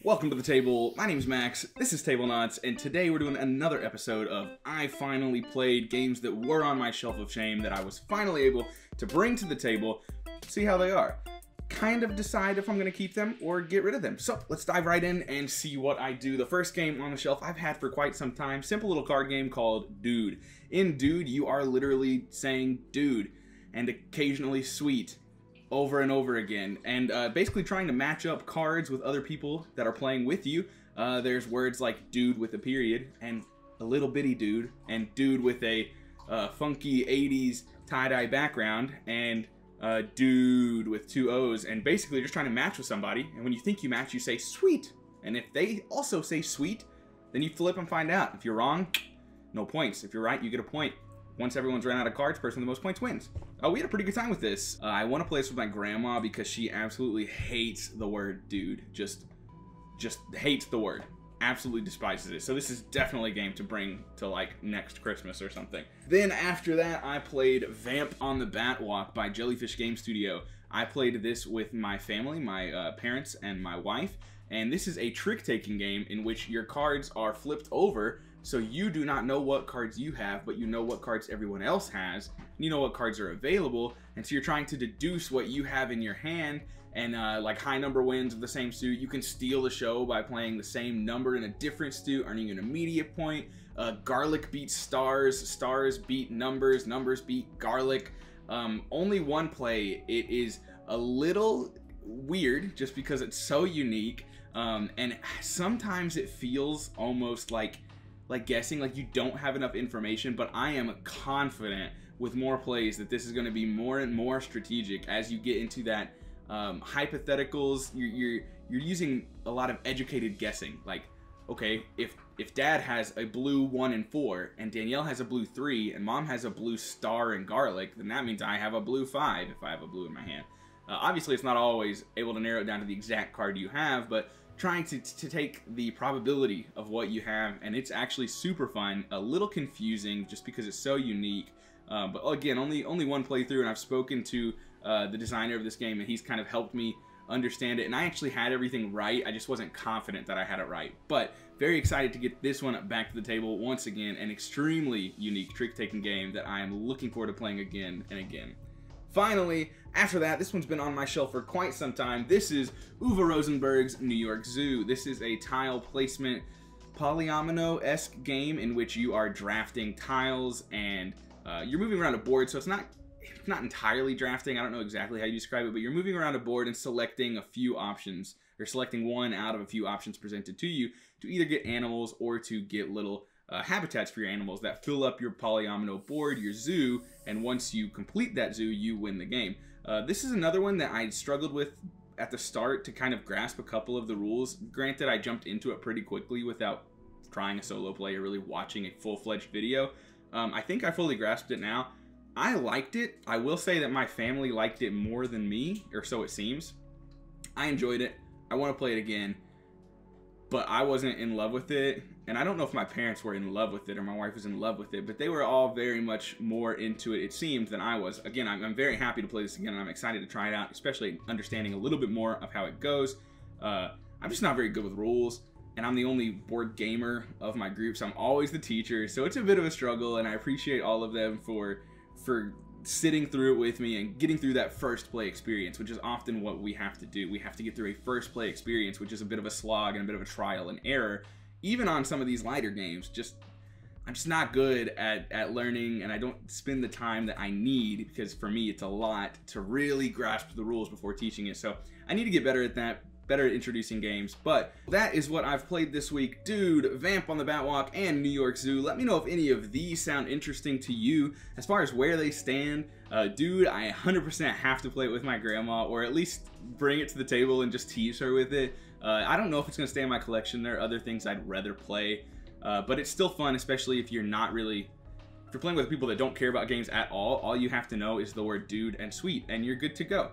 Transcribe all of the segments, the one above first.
Welcome to the table. My name's Max, this is Table Knots, and today we're doing another episode of I finally played games that were on my shelf of shame that I was finally able to bring to the table, see how they are. Kind of decide if I'm going to keep them or get rid of them. So let's dive right in and see what I do. The first game on the shelf I've had for quite some time, simple little card game called Dude. In Dude, you are literally saying dude and occasionally sweet over and over again, and basically trying to match up cards with other people that are playing with you. There's words like dude with a period, and a little bitty dude, and dude with a funky 80s tie-dye background, and dude with two O's, and basically just trying to match with somebody. And when you think you match, you say sweet, and if they also say sweet, then you flip and find out. If you're wrong, no points. If you're right, you get a point. Once everyone's ran out of cards, person with the most points wins. We had a pretty good time with this. I want to play this with my grandma because she absolutely hates the word dude. Just hates the word. Absolutely despises it. So this is definitely a game to bring to like next Christmas or something. Then after that, I played Vamp on the Batwalk by Jellyfish Game Studio. I played this with my family, my parents and my wife. And this is a trick-taking game in which your cards are flipped over, so you do not know what cards you have, but you know what cards everyone else has, and you know what cards are available, and so you're trying to deduce what you have in your hand, and like high number wins of the same suit. You can steal the show by playing the same number in a different suit, earning an immediate point. Garlic beats stars, stars beat numbers, numbers beat garlic. Only one play. It is a little weird just because it's so unique, and sometimes it feels almost like guessing, like you don't have enough information, but I am confident with more plays that this is going to be more and more strategic as you get into that hypotheticals. You're using a lot of educated guessing. Like, okay, if dad has a blue 1 and 4 and Danielle has a blue 3 and mom has a blue star and garlic, then that means I have a blue 5 if I have a blue in my hand. Obviously, it's not always able to narrow it down to the exact card you have, but trying to take the probability of what you have, and it's actually super fun. A little confusing just because it's so unique, but again, only one playthrough, and I've spoken to the designer of this game, and he's kind of helped me understand it, and I actually had everything right. I just wasn't confident that I had it right, but very excited to get this one back to the table once again. An extremely unique trick-taking game that I am looking forward to playing again and again. Finally, after that, this one's been on my shelf for quite some time. This is Uwe Rosenburg's New York Zoo. This is a tile placement polyomino-esque game in which you are drafting tiles, and you're moving around a board, so it's not entirely drafting. I don't know exactly how you describe it, but you're moving around a board and selecting a few options, or selecting one out of a few options presented to you to either get animals or to get little habitats for your animals that fill up your polyomino board, your zoo, and once you complete that zoo, you win the game. This is another one that I struggled with at the start to kind of grasp a couple of the rules. Granted, I jumped into it pretty quickly without trying a solo play or really watching a full-fledged video. I think I fully grasped it now. I liked it. I will say that my family liked it more than me, or so it seems. I enjoyed it. I want to play it again, but I wasn't in love with it. And I don't know if my parents were in love with it or my wife was in love with it, but they were all very much more into it seemed, than I was. Again, I'm very happy to play this again, and I'm excited to try it out, especially understanding a little bit more of how it goes. I'm just not very good with rules, and I'm the only board gamer of my group, so I'm always the teacher, so it's a bit of a struggle, and I appreciate all of them for sitting through it with me and getting through that first play experience, which is often what we have to do. We have to get through a first play experience, which is a bit of a slog and a bit of a trial and error. Even on some of these lighter games, I'm just not good at learning, and I don't spend the time that I need, because for me it's a lot to really grasp the rules before teaching it. So I need to get better at that, better at introducing games. But that is what I've played this week. Dude, Vamp on the Batwalk, and New York Zoo. Let me know if any of these sound interesting to you as far as where they stand. Dude, I 100% have to play it with my grandma, or at least bring it to the table and just tease her with it. I don't know if it's going to stay in my collection. There are other things I'd rather play, but it's still fun, especially if you're playing with people that don't care about games at all. All you have to know is the word dude and sweet, and you're good to go.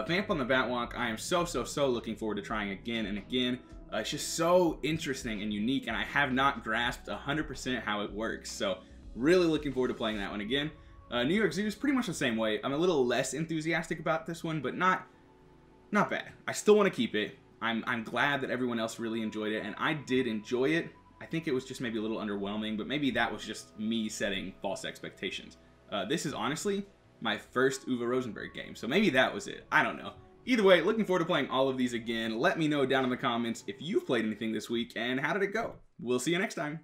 Vamp on the Batwalk, I am so looking forward to trying again and again. It's just so interesting and unique, and I have not grasped 100% how it works, so really looking forward to playing that one again. New York Zoo is pretty much the same way. I'm a little less enthusiastic about this one, but not bad. I still want to keep it. I'm glad that everyone else really enjoyed it, and I did enjoy it. I think it was just maybe a little underwhelming, but maybe that was just me setting false expectations. This is honestly my first Uwe Rosenburg game, so maybe that was it. I don't know. Either way, looking forward to playing all of these again. Let me know down in the comments if you've played anything this week, and how did it go? We'll see you next time.